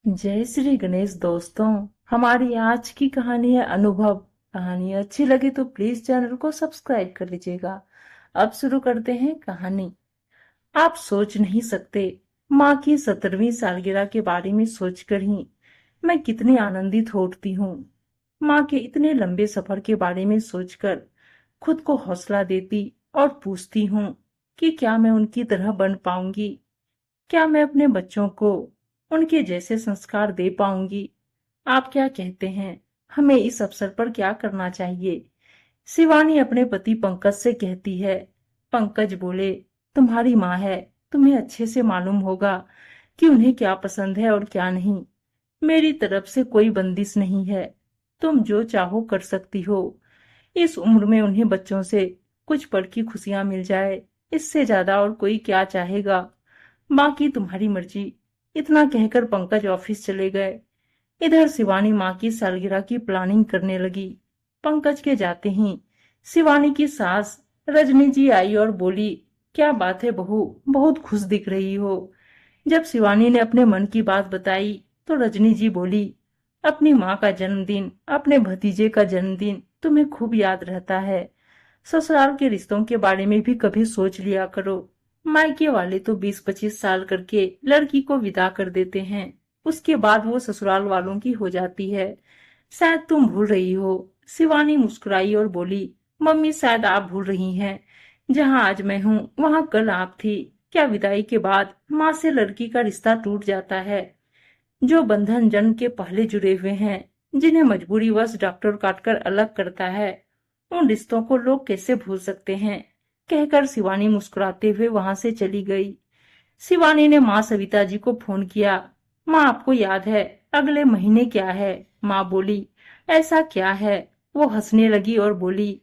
जय श्री गणेश दोस्तों। हमारी आज की कहानी है अनुभव। कहानी अच्छी लगे तो प्लीज चैनल को सब्सक्राइब कर लीजिएगा। अब शुरू करते हैं कहानी। आप सोच नहीं सकते, माँ की 17वीं सालगिरह के बारे में सोचकर ही मैं कितनी आनंदित हो उठती हूँ। माँ के इतने लंबे सफर के बारे में सोचकर खुद को हौसला देती और पूछती हूँ कि क्या मैं उनकी तरह बन पाऊंगी। क्या मैं अपने बच्चों को उनके जैसे संस्कार दे पाऊंगी। आप क्या कहते हैं, हमें इस अवसर पर क्या करना चाहिए? शिवानी अपने पति पंकज से कहती है। पंकज बोले, तुम्हारी माँ है, तुम्हें अच्छे से मालूम होगा कि उन्हें क्या पसंद है और क्या नहीं। मेरी तरफ से कोई बंदिश नहीं है, तुम जो चाहो कर सकती हो। इस उम्र में उन्हें बच्चों से कुछ पल की खुशियां मिल जाए, इससे ज्यादा और कोई क्या चाहेगा। बाकी तुम्हारी मर्जी। इतना कहकर पंकज ऑफिस चले गए। इधर शिवानी माँ की सालगिरह की प्लानिंग करने लगी। पंकज के जाते ही शिवानी की सास रजनी जी आई और बोली, क्या बात है बहू, बहुत खुश दिख रही हो। जब शिवानी ने अपने मन की बात बताई तो रजनी जी बोली, अपनी माँ का जन्मदिन, अपने भतीजे का जन्मदिन तुम्हें खूब याद रहता है। ससुराल के रिश्तों के बारे में भी कभी सोच लिया करो। मायके वाले तो 20-25 साल करके लड़की को विदा कर देते हैं, उसके बाद वो ससुराल वालों की हो जाती है। शायद तुम भूल रही हो। शिवानी मुस्कुराई और बोली, मम्मी शायद आप भूल रही हैं। जहाँ आज मैं हूँ वहाँ कल आप थी। क्या विदाई के बाद माँ से लड़की का रिश्ता टूट जाता है? जो बंधन जन्म के पहले जुड़े हुए हैं, जिन्हें मजबूरी वश डॉक्टर काटकर अलग करता है, उन रिश्तों को लोग कैसे भूल सकते हैं? कहकर शिवानी मुस्कुराते हुए वहां से चली गई। शिवानी ने माँ सविता जी को फोन किया। माँ आपको याद है, अगले महीने क्या है? माँ बोली, ऐसा क्या है? वो हंसने लगी और बोली,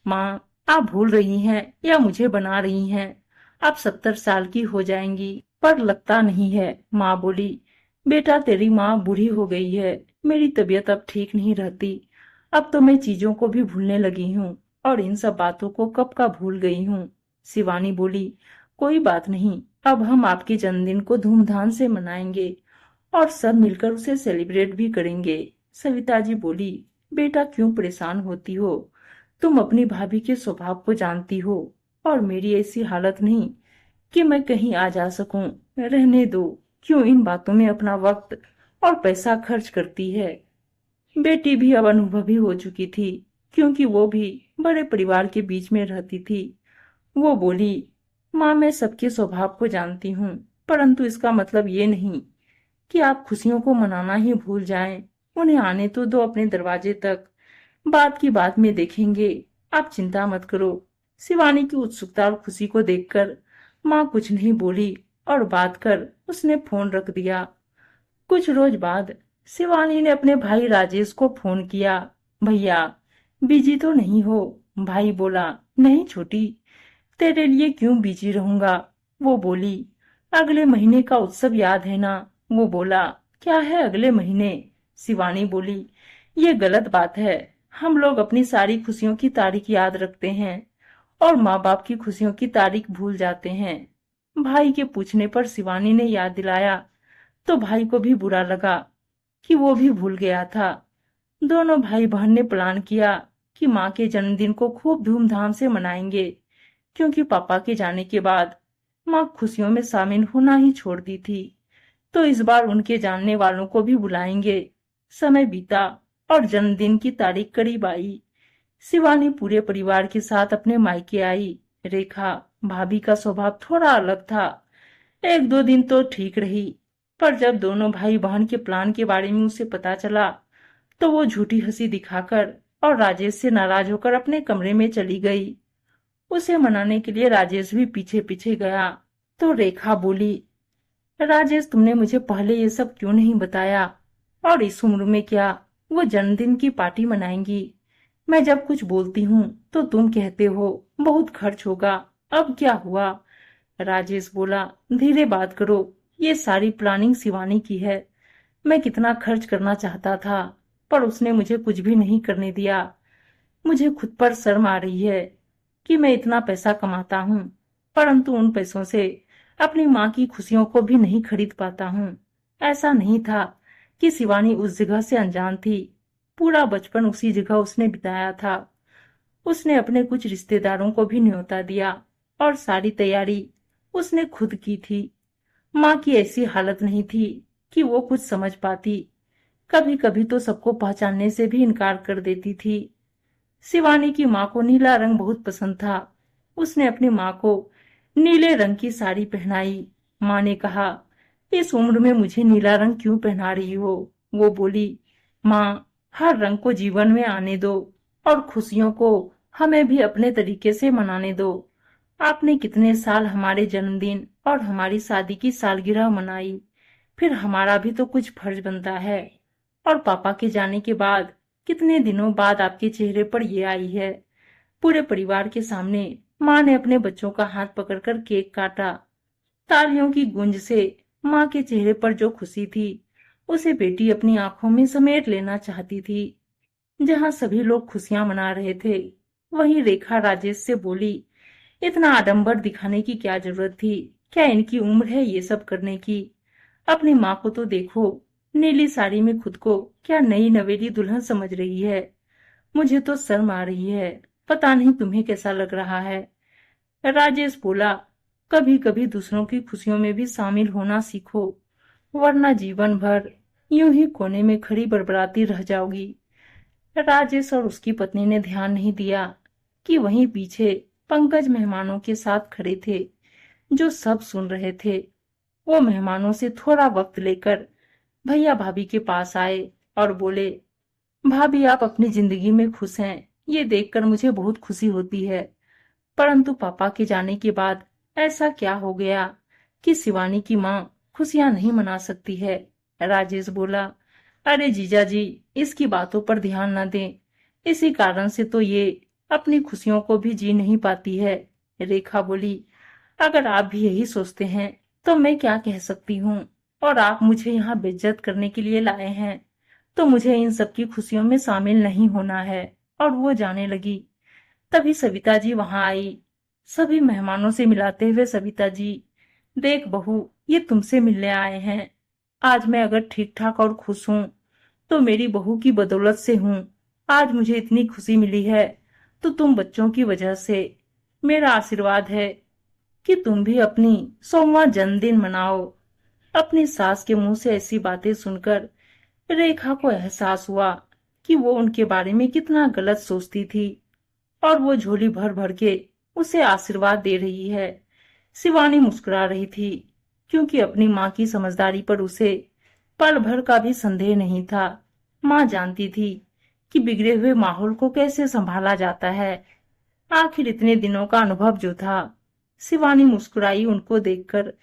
माँ आप भूल रही हैं या मुझे बना रही हैं? आप 70 साल की हो जाएंगी। पर लगता नहीं है। माँ बोली, बेटा तेरी माँ बूढ़ी हो गई है, मेरी तबीयत अब ठीक नहीं रहती। अब तो मैं चीजों को भी भूलने लगी हूँ और इन सब बातों को कब का भूल गई हूँ। शिवानी बोली, कोई बात नहीं, अब हम आपके जन्मदिन को धूमधाम से मनाएंगे और सब मिलकर उसे सेलिब्रेट भी करेंगे। सविता जी बोली, बेटा क्यों परेशान होती हो? तुम अपनी भाभी के स्वभाव को जानती हो और मेरी ऐसी हालत नहीं कि मैं कहीं आ जा सकूं। रहने दो, क्यों इन बातों में अपना वक्त और पैसा खर्च करती है? बेटी भी अब अनुभवी हो चुकी थी, क्योंकि वो भी बड़े परिवार के बीच में रहती थी। वो बोली, माँ मैं सबके स्वभाव को जानती हूँ, परंतु इसका मतलब ये नहीं कि आप खुशियों को मनाना ही भूल जाएं। उन्हें आने तो दो अपने दरवाजे तक, बात की बात में देखेंगे। आप चिंता मत करो। शिवानी की उत्सुकता और खुशी को देखकर माँ कुछ नहीं बोली और बात कर उसने फोन रख दिया। कुछ रोज बाद शिवानी ने अपने भाई राजेश को फोन किया। भैया बिजी तो नहीं हो? भाई बोला, नहीं छोटी, तेरे लिए क्यों बिजी रहूंगा। वो बोली, अगले महीने का उत्सव याद है ना? वो बोला, क्या है अगले महीने? शिवानी बोली, ये गलत बात है। हम लोग अपनी सारी खुशियों की तारीख याद रखते हैं और माँ बाप की खुशियों की तारीख भूल जाते हैं। भाई के पूछने पर शिवानी ने याद दिलाया तो भाई को भी बुरा लगा कि वो भी भूल गया था। दोनों भाई बहन ने प्लान किया कि माँ के जन्मदिन को खूब धूमधाम से मनाएंगे, क्योंकि पापा के जाने के बाद माँ खुशियों में शामिल होना ही छोड़ दी थी। तो इस बार उनके जानने वालों को भी बुलाएंगे। समय बीता और जन्मदिन की तारीख करीब आई। शिवानी पूरे परिवार के साथ अपने मायके आई। रेखा भाभी का स्वभाव थोड़ा अलग था। एक दो दिन तो ठीक रही, पर जब दोनों भाई बहन के प्लान के बारे में उसे पता चला तो वो झूठी हंसी दिखाकर और राजेश से नाराज होकर अपने कमरे में चली गई। उसे मनाने के लिए राजेश भी पीछे पीछे गया। तो रेखा बोली, राजेश तुमने मुझे पहले ये सब क्यों नहीं बताया? और इस उम्र में क्या वो जन्मदिन की पार्टी मनाएंगी? मैं जब कुछ बोलती हूँ तो तुम कहते हो बहुत खर्च होगा। अब क्या हुआ? राजेश बोला, धीरे बात करो, ये सारी प्लानिंग शिवानी की है। मैं कितना खर्च करना चाहता था, पर उसने मुझे कुछ भी नहीं करने दिया। मुझे खुद पर शर्म आ रही है कि मैं इतना पैसा कमाता हूँ, परंतु उन पैसों से अपनी माँ की खुशियों को भी नहीं खरीद पाता हूँ। ऐसा नहीं था कि शिवानी उस जगह से अनजान थी। पूरा बचपन उसी जगह उसने बिताया था। उसने अपने कुछ रिश्तेदारों को भी न्योता दिया और सारी तैयारी उसने खुद की थी। माँ की ऐसी हालत नहीं थी कि वो कुछ समझ पाती। कभी कभी तो सबको पहचानने से भी इनकार कर देती थी। शिवानी की माँ को नीला रंग बहुत पसंद था। उसने अपनी माँ को नीले रंग की साड़ी पहनाई। माँ ने कहा, इस उम्र में मुझे नीला रंग क्यों पहना रही हो? वो बोली, माँ, हर रंग को जीवन में आने दो और खुशियों को हमें भी अपने तरीके से मनाने दो। आपने कितने साल हमारे जन्मदिन और हमारी शादी की सालगिरह मनाई, फिर हमारा भी तो कुछ फर्ज बनता है। और पापा के जाने के बाद कितने दिनों बाद आपके चेहरे पर ये आई है। पूरे परिवार के सामने माँ ने अपने बच्चों का हाथ पकड़कर केक काटा। तालियों की गूंज से माँ के चेहरे पर जो खुशी थी, उसे बेटी अपनी आंखों में समेट लेना चाहती थी। जहाँ सभी लोग खुशियां मना रहे थे, वहीं रेखा राजेश से बोली, इतना आडंबर दिखाने की क्या जरूरत थी? क्या इनकी उम्र है ये सब करने की? अपनी माँ को तो देखो, नीली साड़ी में खुद को क्या नई नवेली दुल्हन समझ रही है। मुझे तो शर्म आ रही है। पता नहीं तुम्हें कैसा लग रहा है। राजेश बोला, कभी कभी दूसरों की खुशियों में भी शामिल होना सीखो, वरना जीवन भर यूं ही कोने में खड़ी बड़बड़ाती रह जाओगी। राजेश और उसकी पत्नी ने ध्यान नहीं दिया कि वहीं पीछे पंकज मेहमानों के साथ खड़े थे, जो सब सुन रहे थे। वो मेहमानों से थोड़ा वक्त लेकर भैया भाभी के पास आए और बोले, भाभी, आप अपनी जिंदगी में खुश हैं, ये देखकर मुझे बहुत खुशी होती है। परंतु पापा के जाने के बाद ऐसा क्या हो गया कि शिवानी की माँ खुशियां नहीं मना सकती है? राजेश बोला, अरे जीजा जी, इसकी बातों पर ध्यान न दें। इसी कारण से तो ये अपनी खुशियों को भी जी नहीं पाती है। रेखा बोली, अगर आप भी यही सोचते हैं तो मैं क्या कह सकती हूँ? और आप मुझे यहाँ बेइज्जत करने के लिए लाए हैं, तो मुझे इन सब की खुशियों में शामिल नहीं होना है। और वो जाने लगी। तभी सविता जी वहां आई। सभी मेहमानों से मिलाते हुए सविता जी, देख बहू, ये तुमसे मिलने आए हैं। आज मैं अगर ठीक ठाक और खुश हूँ तो मेरी बहू की बदौलत से हूँ। आज मुझे इतनी खुशी मिली है तो तुम बच्चों की वजह से। मेरा आशीर्वाद है कि तुम भी अपनी 100वां जन्मदिन मनाओ। अपनी सास के मुंह से ऐसी बातें सुनकर रेखा को एहसास हुआ कि वो उनके बारे में कितना गलत सोचती थी, और वो झोली भर भर के उसे आशीर्वाद दे रही है। शिवानी मुस्कुरा रही थी, क्योंकि अपनी माँ की समझदारी पर उसे पल भर का भी संदेह नहीं था। माँ जानती थी कि बिगड़े हुए माहौल को कैसे संभाला जाता है। आखिर इतने दिनों का अनुभव जो था। शिवानी मुस्कुराई उनको देखकर,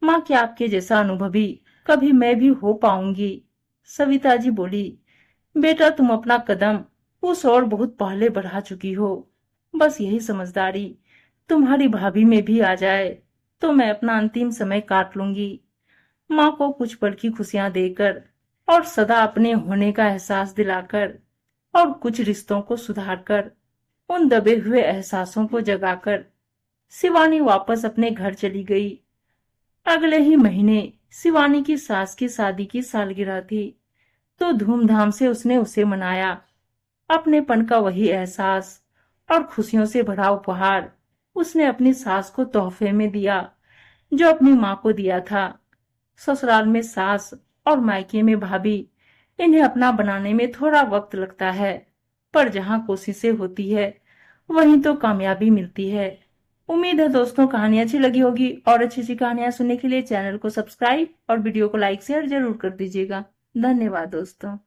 माँ, क्या आपके जैसा अनुभवी कभी मैं भी हो पाऊंगी? सविता जी बोली, बेटा, तुम अपना कदम उस और बहुत पहले बढ़ा चुकी हो। बस यही समझदारी तुम्हारी भाभी में भी आ जाए तो मैं अपना अंतिम समय काट लूंगी। माँ को कुछ पल की खुशियां देकर और सदा अपने होने का एहसास दिलाकर और कुछ रिश्तों को सुधारकर, उन दबे हुए एहसासों को जगाकर शिवानी वापस अपने घर चली गई। अगले ही महीने शिवानी की सास की शादी की सालगिरह थी, तो धूमधाम से उसने उसे मनाया। अपनेपन का वही एहसास और खुशियों से भरा उपहार उसने अपनी सास को तोहफे में दिया, जो अपनी माँ को दिया था। ससुराल में सास और मायके में भाभी, इन्हें अपना बनाने में थोड़ा वक्त लगता है, पर जहाँ कोशिशें होती है वहीं तो कामयाबी मिलती है। उम्मीद है दोस्तों, कहानी अच्छी लगी होगी, और अच्छी अच्छी कहानियां सुनने के लिए चैनल को सब्सक्राइब और वीडियो को लाइक शेयर जरूर कर दीजिएगा। धन्यवाद दोस्तों।